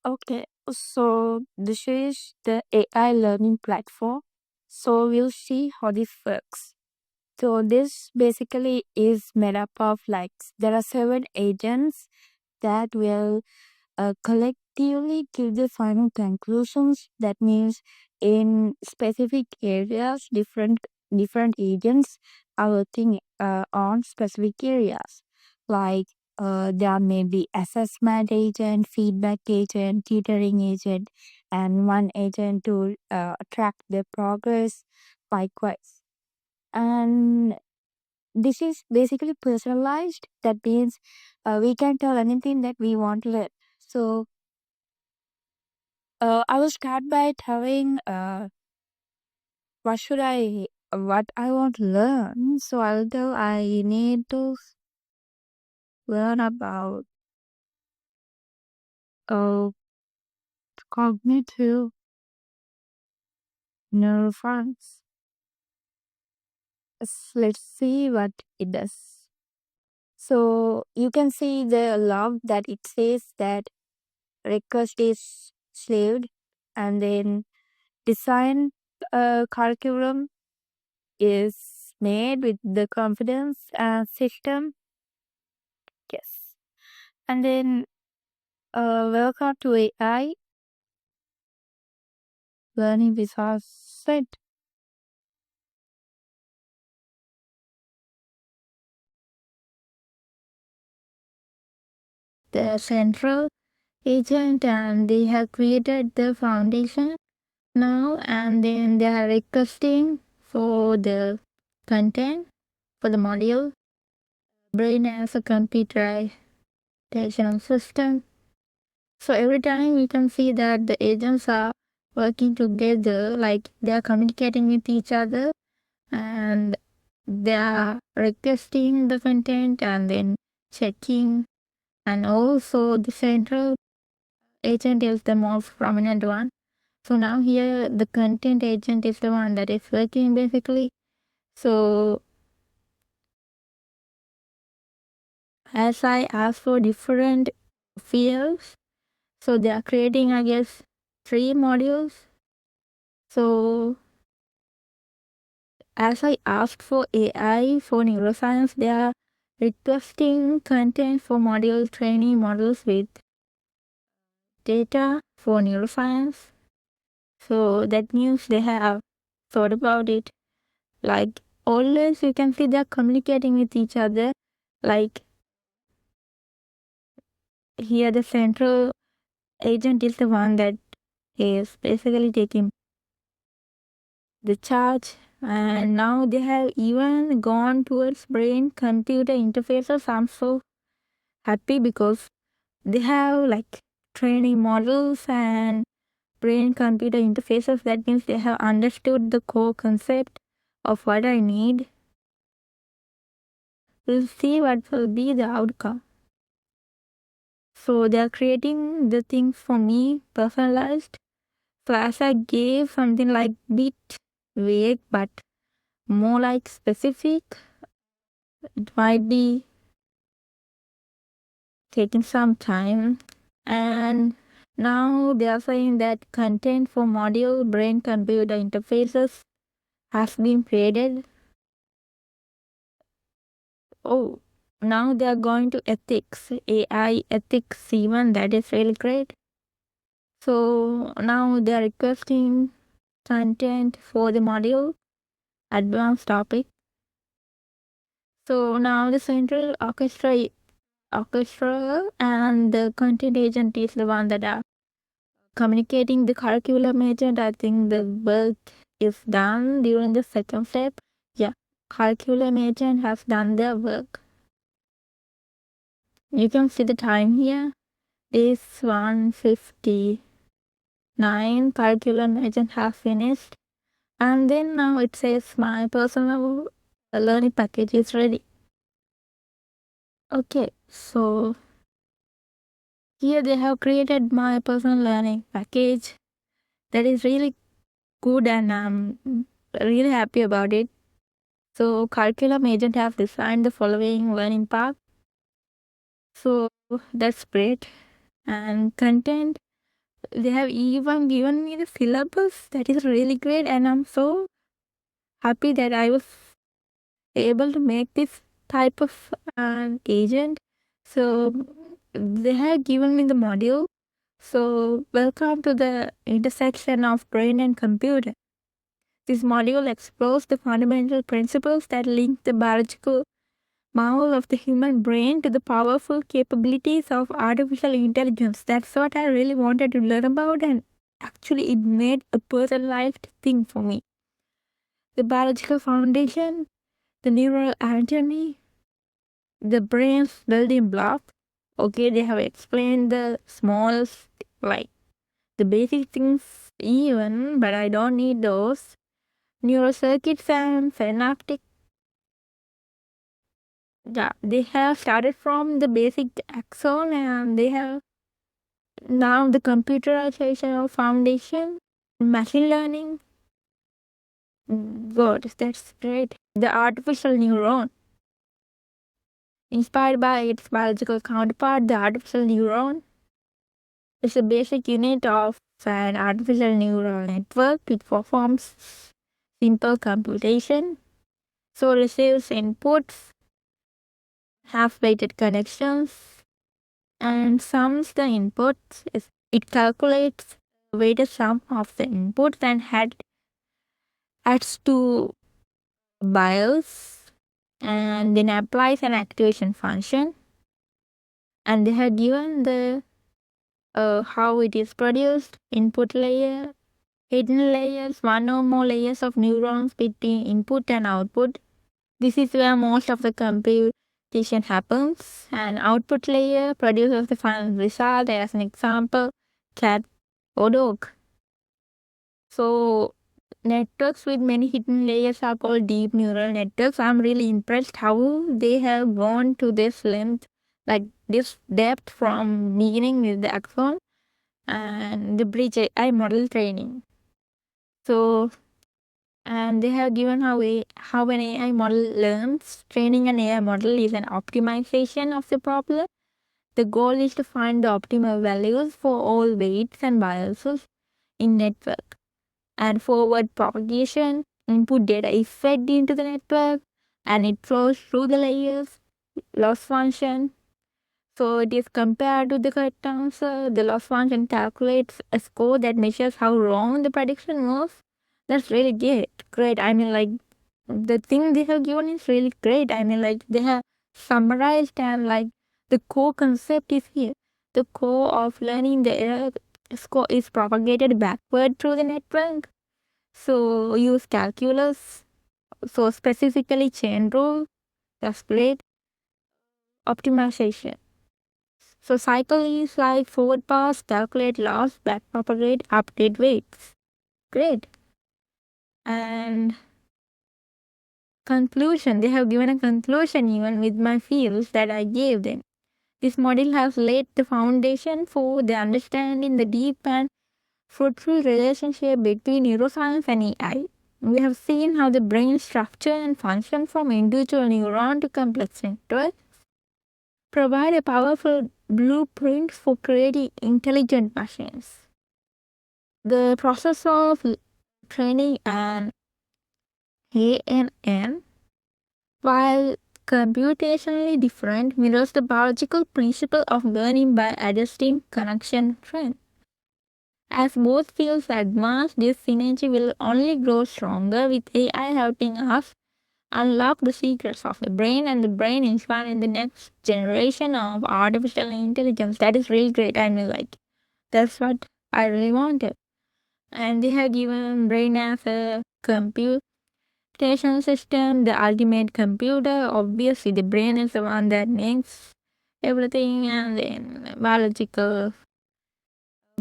Okay, so this is the AI learning platform. So we'll see how this works. So this basically is made up of like there are seven agents that will collectively give the final conclusions. That means in specific areas, different agents are working on specific areas. Like there may be assessment agent, feedback agent, tutoring agent, and one agent to track the progress. Likewise, and this is basically personalized. That means we can tell anything that we want to learn. So I will start by telling what I want to learn. So I'll tell I need to learn about uh, cognitive neuroscience. Let's see what it does. So you can see the log that it says that request is saved, and then design curriculum is made with the confidence system. Yes. And then welcome to AI learning with us said the central agent, and they have created the foundation now, and then they are requesting for the content for the module brain as a computerization system. So every time we can see that the agents are working together, like they are communicating with each other, and they are requesting the content and then checking. And also the central agent is the most prominent one. So now here the content agent is the one that is working basically. So as I ask for different fields, so they are creating, I guess, three modules. So as I asked for AI for neuroscience, they are requesting content for module training models with data for neuroscience. So that means they have thought about it. Like always, you can see they're communicating with each other. Like here, the central agent is the one that is basically taking the charge. And now they have even gone towards brain computer interfaces. I'm so happy because they have like training models and brain computer interfaces. That means they have understood the core concept of what I need. We'll see what will be the outcome. So they are creating the things for me personalized. So as I gave something like bit vague but more like specific, it might be taking some time. And now they are saying that content for module brain computer interfaces has been created. Oh, now they are going to ethics, AI ethics even. That is really great. So now they are requesting content for the module advanced topic. So now the central orchestra and the content agent is the one that are communicating the curriculum agent. I think the work is done during the second step. Yeah, curriculum agent has done their work. You can see the time here. It's 1:59. Curriculum agent has finished. And then now it says my personal learning package is ready. Okay, so here they have created my personal learning package that is really good, and I'm really happy about it. So curriculum agent have designed the following learning path. So that's great. And content. They have even given me the syllabus that is really great, and I'm so happy that I was able to make this type of agent. So they have given me the module. So welcome to the intersection of brain and computer. This module explores the fundamental principles that link the biological marvel of the human brain to the powerful capabilities of artificial intelligence. That's what I really wanted to learn about, and actually, it made a personalized thing for me. The biological foundation, the neural anatomy, the brain's building block. Okay, they have explained the smallest, like the basic things, even, but I don't need those. Neural circuits and synaptic. Yeah, they have started from the basic axon, and they have now the computerization foundation, machine learning. God, that's great. The artificial neuron. Inspired by its biological counterpart, the artificial neuron is a basic unit of an artificial neural network. It performs simple computation, so receives inputs, half weighted connections, and sums the inputs. It calculates the weighted sum of the inputs and adds to BIOS, and then applies an activation function. And they have given the how it is produced, input layer, hidden layers, one or more layers of neurons between input and output. This is where most of the computation happens. And output layer produces the final result. As an example, cat or dog. So networks with many hidden layers are called deep neural networks. I'm really impressed how they have gone to this length, like this depth from beginning with the axon and the bridge AI model training. So, and they have given how an AI model learns. Training an AI model is an optimization of the problem. The goal is to find the optimal values for all weights and biases in network. And forward propagation, input data is fed into the network and it flows through the layers. Loss function. So it is compared to the correct answer. The loss function calculates a score that measures how wrong the prediction was. That's really great. Great. I mean, like, the thing they have given is really great. I mean, like, they have summarized, and like the core concept is here. The core of learning the error score is propagated backward through the network. So use calculus. So specifically chain rule. That's great. Optimization. So cycle is like forward pass, calculate loss, back propagate, update weights. Great. And conclusion. They have given a conclusion even with my fields that I gave them. This model has laid the foundation for the understanding the deep and fruitful relationship between neuroscience and AI. We have seen how the brain structure and function from individual neuron to complex networks provide a powerful blueprint for creating intelligent machines. The process of training an ANN, while computationally different, mirrors the biological principle of learning by adjusting connection trend. As both fields advance, this synergy will only grow stronger with AI helping us unlock the secrets of the brain and the brain inspiring the next generation of artificial intelligence. That is really great. I mean, like, that's what I really wanted. And they have given brain as a computation system, the ultimate computer. Obviously, the brain is the one that makes everything, and then biological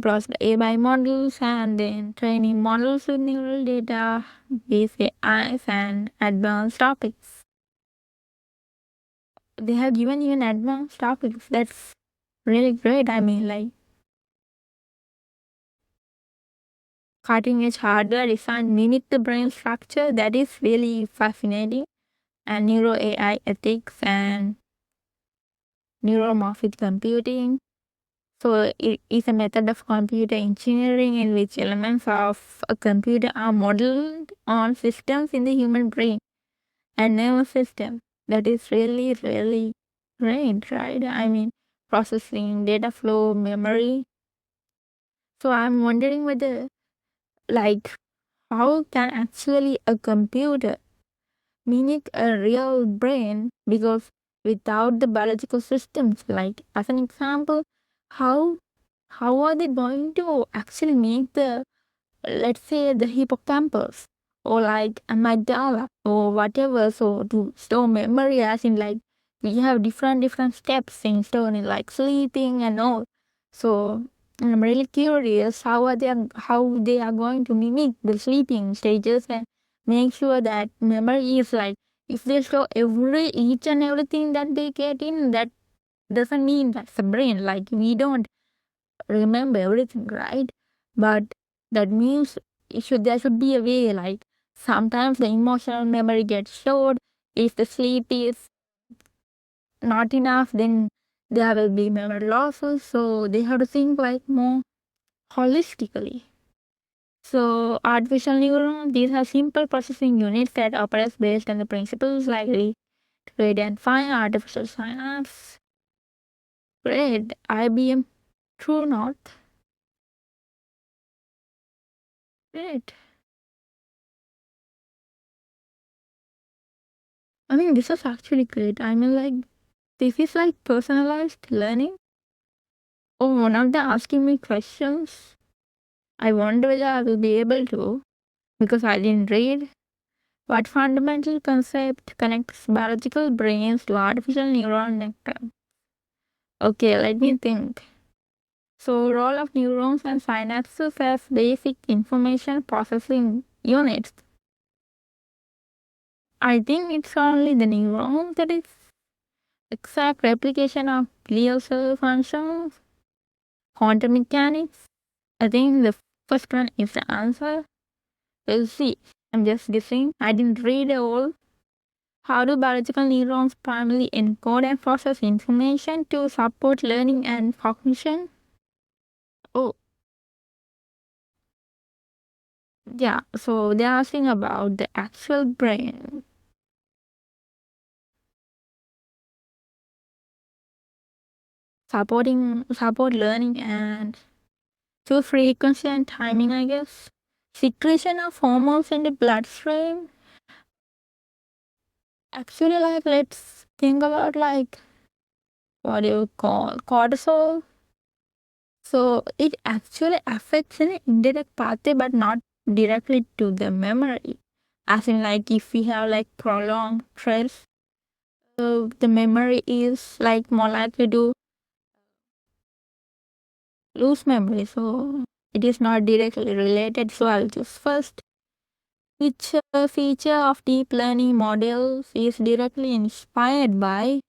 plus the AI models, and then training models with neural data, base AIs, and advanced topics. They have given you an advanced topics. That's really great. I mean, like, cutting edge hardware design mimic the brain structure. That is really fascinating. And neuro AI ethics and neuromorphic computing. So it is a method of computer engineering in which elements of a computer are modeled on systems in the human brain and nervous system. That is really, really great, right? I mean, processing, data flow, memory. So I'm wondering whether, like, how can actually a computer mimic a real brain? Because without the biological systems, like as an example, how how are they going to actually make the, let's say, the hippocampus or like amygdala or whatever, so to store memory, as in like we have different steps in storing like sleeping and all. So I'm really curious how they are going to mimic the sleeping stages and make sure that memory is like, if they show each and everything that they get in, that doesn't mean that's the brain. Like we don't remember everything, right? But that means there should be a way, like sometimes the emotional memory gets stored. If the sleep is not enough, then there will be memory losses. So they have to think like more holistically. So artificial neurons, these are simple processing units that operate based on the principles like read and find, artificial synapse. Great. IBM True North. Great. I mean, this is actually great. I mean, like, this is like personalized learning. Oh, one of them asking me questions. I wonder whether I will be able to, because I didn't read. What fundamental concept connects biological brains to artificial neural network? Okay, let me think. So, role of neurons and synapses as basic information processing units. I think it's only the neuron that is exact replication of glial cell functions. Quantum mechanics. I think the first one is the answer. We'll see. I'm just guessing. I didn't read it all. How do biological neurons primarily encode and process information to support learning and cognition? Oh, yeah. So they're asking about the actual brain support learning and to frequency and timing, I guess. Secretion of hormones in the bloodstream. Actually, like let's think about like what do you call cortisol. So it actually affects an indirect pathway, but not directly to the memory. As in, like if we have like prolonged stress, the memory is like more likely to lose memory. So it is not directly related. So I'll just first, which feature of deep learning models is directly inspired by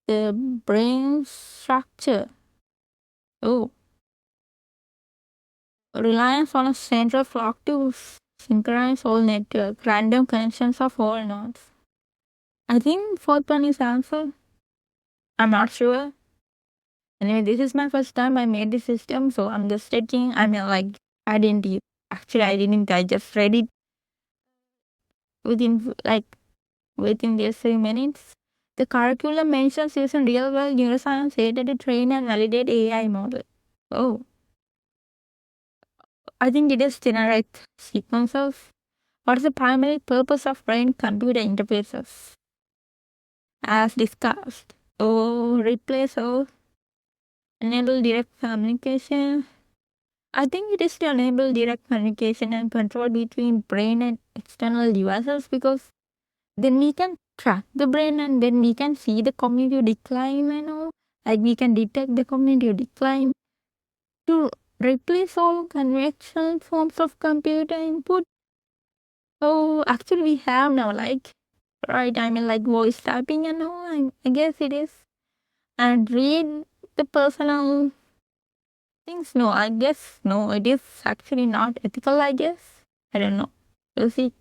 the brain structure? Oh, reliance on a central clock to synchronize all network, random connections of all nodes. I think fourth one is answer. I'm not sure. Anyway, this is my first time I made this system, so I'm just taking. I mean, like, I didn't e- actually, I didn't. I just read it within within these 3 minutes. The curriculum mentions using real world neuroscience data to train and validate AI model. Oh, I think it is generate sequences. What is the primary purpose of brain computer interfaces? As discussed. Oh, replace or enable direct communication. I think it is to enable direct communication and control between brain and external devices, because then we can track the brain and then we can see the cognitive decline and all. Like we can detect the cognitive decline to replace all conventional forms of computer input. So actually we have now like, right, I mean like voice typing and all. I guess it is. And read the personal things. No, I guess no, it is actually not ethical, I guess. I don't know. We'll see.